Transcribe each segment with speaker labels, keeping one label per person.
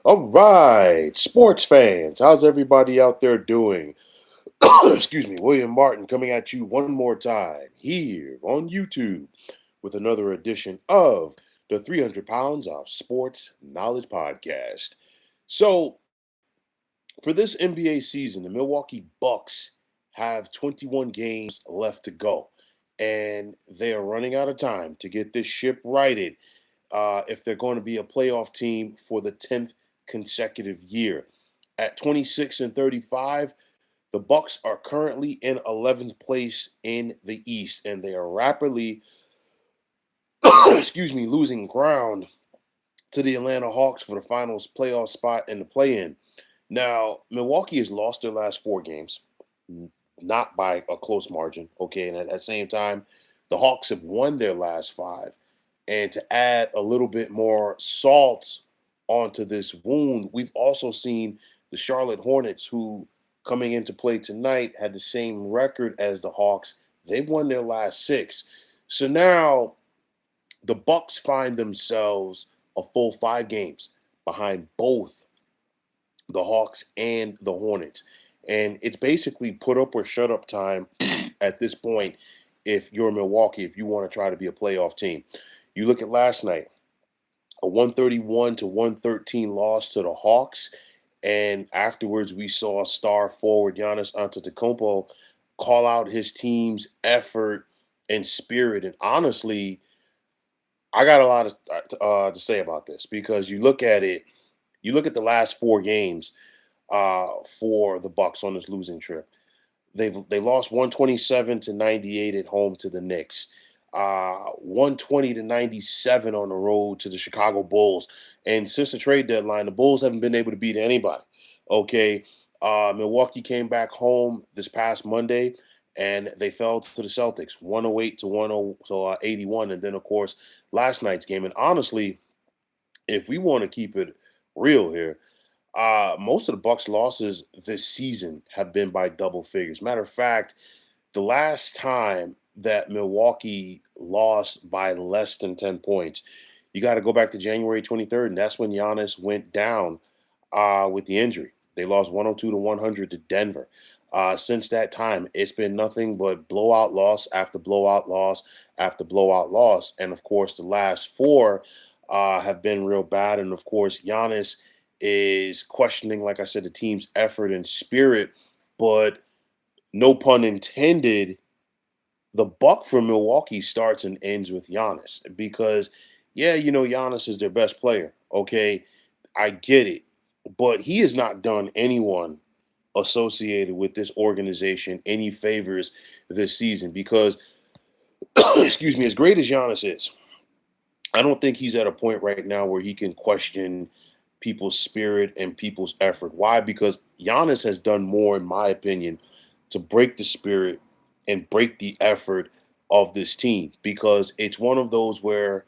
Speaker 1: All right, sports fans, how's everybody out there doing? Excuse me, William Martin coming at you one more time here on YouTube with another edition of the 300 Pounds of Sports Knowledge Podcast. So, for this NBA season, the Milwaukee Bucks have 21 games left to go, and they are running out of time to get this ship righted if they're going to be a playoff team for the 10th consecutive year. At 26 and 35, the Bucks are currently in 11th place in the East, and they are rapidly, excuse me, losing ground to the Atlanta Hawks for the finals playoff spot in the play-in. Now, Milwaukee has lost their last four games, not by a close margin. Okay, and at the same time, the Hawks have won their last five. And to add a little bit more salt onto this wound, we've also seen the Charlotte Hornets, who coming into play tonight had the same record as the Hawks. They've won their last six. So now the Bucks find themselves a full 5 games behind both the Hawks and the Hornets. And it's basically put up or shut up time at this point if you're Milwaukee, if you want to try to be a playoff team. You look at last night, a 131 to 113 loss to the Hawks. And afterwards, we saw star forward Giannis Antetokounmpo call out his team's effort and spirit. And honestly, I got a lot to say about this because you look at it, you look at the last 4 games for the Bucks on this losing trip. They lost 127 to 98 at home to the Knicks. 120 to 97 on the road to the Chicago Bulls. And since the trade deadline, the Bulls haven't been able to beat anybody. Okay. Milwaukee came back home this past Monday and they fell to the Celtics 108 to 81. And then, of course, last night's game. And honestly, if we want to keep it real here, most of the Bucks' losses this season have been by double figures. Matter of fact, the last time that Milwaukee lost by less than 10 points, you got to go back to January 23rd, and that's when Giannis went down with the injury. They lost 102 to 100 to Denver. Since that time, it's been nothing but blowout loss after blowout loss after blowout loss. And of course, the last four have been real bad. And of course, Giannis is questioning, like I said, the team's effort and spirit. But no pun intended, the buck for Milwaukee starts and ends with Giannis because, yeah, Giannis is their best player. Okay, I get it, but he has not done anyone associated with this organization any favors this season because, excuse me, as great as Giannis is, I don't think he's at a point right now where he can question people's spirit and people's effort. Why? Because Giannis has done more, in my opinion, to break the spirit and break the effort of this team because it's one of those where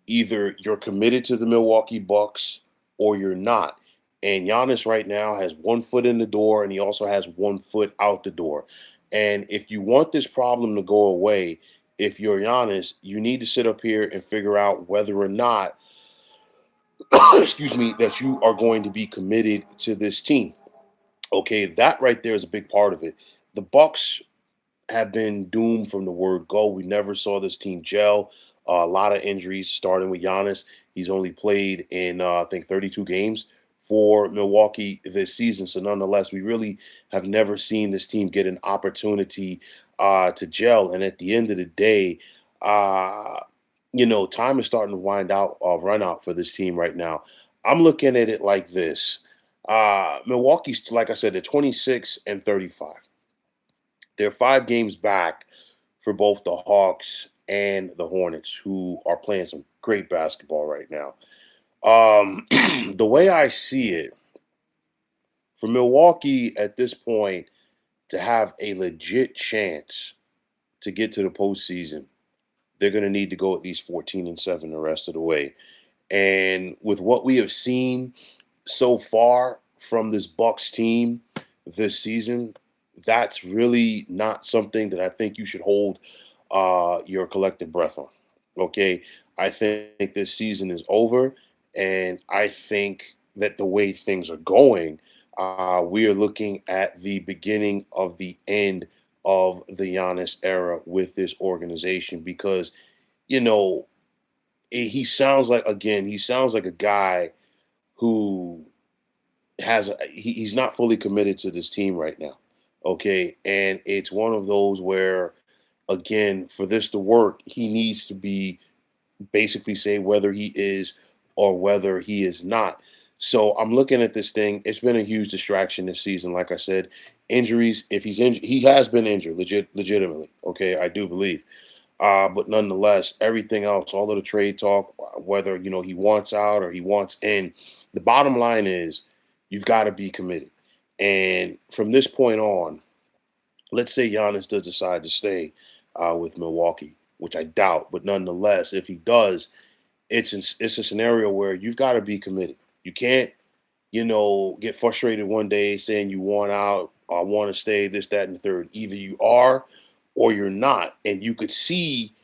Speaker 1: either you're committed to the Milwaukee Bucks or you're not. And Giannis right now has one foot in the door and he also has one foot out the door. And if you want this problem to go away, if you're Giannis, you need to sit up here and figure out whether or not, excuse me, that you are going to be committed to this team. Okay, that right there is a big part of it. The Bucks have been doomed from the word go. We never saw this team gel. A lot of injuries, starting with Giannis. He's only played in, I think, 32 games for Milwaukee this season. So, nonetheless, we really have never seen this team get an opportunity to gel. And at the end of the day, uh, time is starting to run out for this team right now. I'm looking at it like this. Milwaukee's, like I said, they're 26 and 35. They're 5 games back for both the Hawks and the Hornets, who are playing some great basketball right now. The way I see it, for Milwaukee at this point to have a legit chance to get to the postseason, they're going to need to go at least 14-7 the rest of the way. And with what we have seen so far from this Bucks team this season, that's really not something that I think you should hold your collective breath on. Okay, I think this season is over, and I think that the way things are going, we are looking at the beginning of the end of the Giannis era with this organization because, you know, he sounds like, again, he sounds like a guy who he's not fully committed to this team right now. Okay. And it's one of those where, again, for this to work, he needs to be basically say whether he is or whether he is not. So I'm looking at this thing. It's been a huge distraction this season. Like I said, injuries. If he's injured, he has been injured, legitimately. Okay, I do believe. But nonetheless, everything else, all of the trade talk, whether he wants out or he wants in, the bottom line is you've got to be committed. And from this point on, let's say Giannis does decide to stay with Milwaukee, which I doubt, but nonetheless, if he does, it's a scenario where you've got to be committed. You can't, get frustrated one day saying you want out, I want to stay, this, that, and the third. Either you are or you're not. And you could see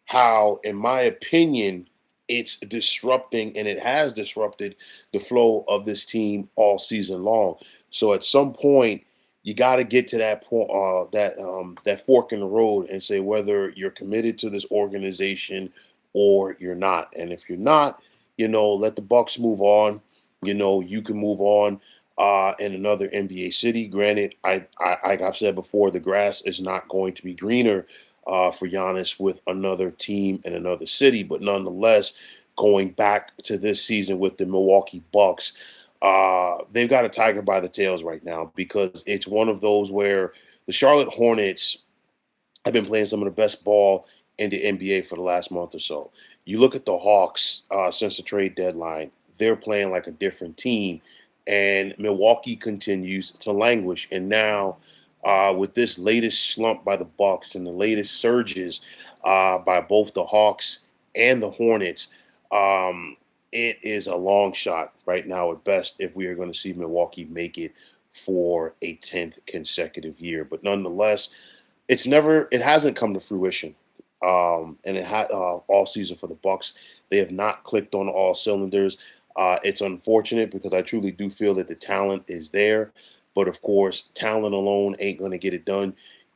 Speaker 1: how, in my opinion, it's disrupting and it has disrupted the flow of this team all season long. So at some point, you got to get to that point, that fork in the road, and say whether you're committed to this organization or you're not. And if you're not, let the Bucks move on. You can move on in another NBA city. Granted, like I've said before, the grass is not going to be greener for Giannis with another team in another city. But nonetheless, going back to this season with the Milwaukee Bucks, they've got a tiger by the tails right now because it's one of those where the Charlotte Hornets have been playing some of the best ball in the NBA for the last month or so. You look at the Hawks since the trade deadline, they're playing like a different team. And Milwaukee continues to languish. And now, with this latest slump by the Bucks and the latest surges by both the Hawks and the Hornets, it is a long shot right now at best if we are going to see Milwaukee make it for a 10th consecutive year. But nonetheless, it hasn't come to fruition. And it had all season for the Bucks. They have not clicked on all cylinders. It's unfortunate because I truly do feel that the talent is there, but of course, talent alone ain't going to get it done.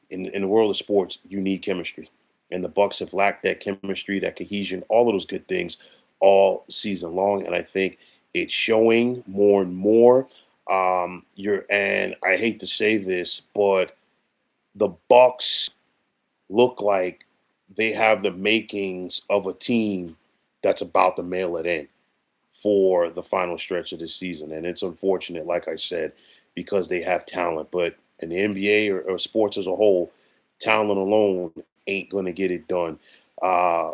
Speaker 1: In the world of sports, you need chemistry, and the Bucks have lacked that chemistry, that cohesion, all of those good things all season long, and I think it's showing more and more. And I hate to say this, but the Bucks look like they have the makings of a team that's about to mail it in for the final stretch of the season. And it's unfortunate, like I said, because they have talent. But in the NBA or sports as a whole, talent alone ain't going to get it done. Uh,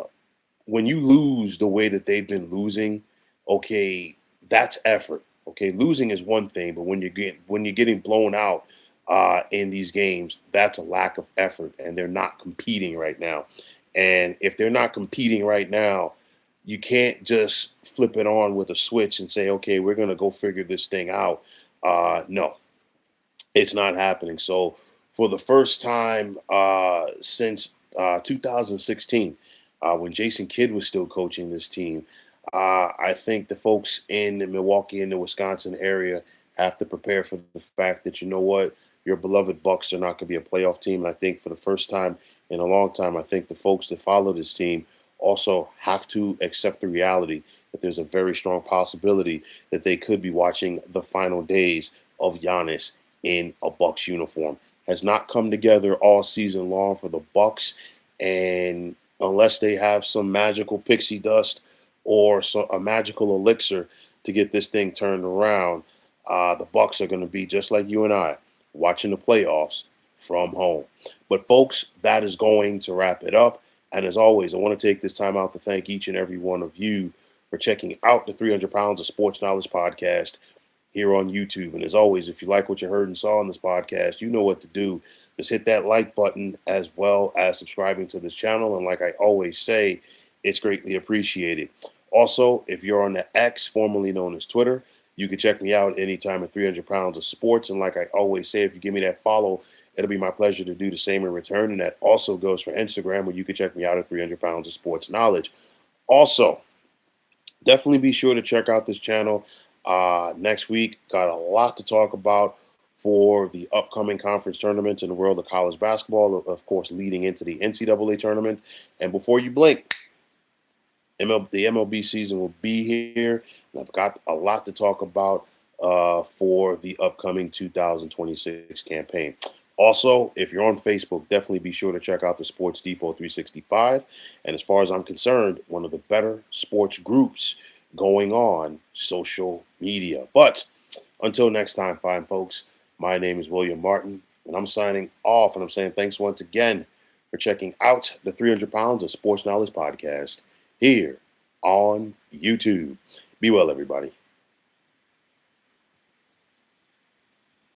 Speaker 1: when you lose the way that they've been losing, okay, that's effort. Okay, losing is one thing, but when you're getting blown out in these games, that's a lack of effort, and they're not competing right now. And if they're not competing right now, you can't just flip it on with a switch and say, okay, we're going to go figure this thing out. No, it's not happening. So for the first time since 2016, when Jason Kidd was still coaching this team, I think the folks in the Milwaukee and the Wisconsin area have to prepare for the fact that, you know what, your beloved Bucks are not going to be a playoff team. And I think for the first time in a long time, I think the folks that follow this team also have to accept the reality that there's a very strong possibility that they could be watching the final days of Giannis in a Bucks uniform. Has not come together all season long for the Bucks, and unless they have some magical pixie dust or a magical elixir to get this thing turned around, the Bucks are going to be just like you and I, watching the playoffs from home. But folks, that is going to wrap it up. And as always, I want to take this time out to thank each and every one of you for checking out the 300 Pounds of Sports Knowledge podcast here on YouTube. And as always, if you like what you heard and saw on this podcast, you know what to do. Just hit that like button as well as subscribing to this channel. And like I always say, it's greatly appreciated. Also, if you're on the X, formerly known as Twitter, you can check me out anytime at 300 Pounds of Sports. And like I always say, if you give me that follow, it'll be my pleasure to do the same in return. And that also goes for Instagram, where you can check me out at 300 Pounds of Sports Knowledge. Also, definitely be sure to check out this channel. Next week, got a lot to talk about for the upcoming conference tournaments in the world of college basketball, of course, leading into the NCAA tournament. And before you blink, the MLB season will be here. And I've got a lot to talk about for the upcoming 2026 campaign. Also, if you're on Facebook, definitely be sure to check out the Sports Depot 365. And as far as I'm concerned, one of the better sports groups going on social media. But until next time, fine folks, my name is William Martin, and I'm signing off. And I'm saying thanks once again for checking out the 300 Pounds of Sports Knowledge podcast here on YouTube. Be well, everybody.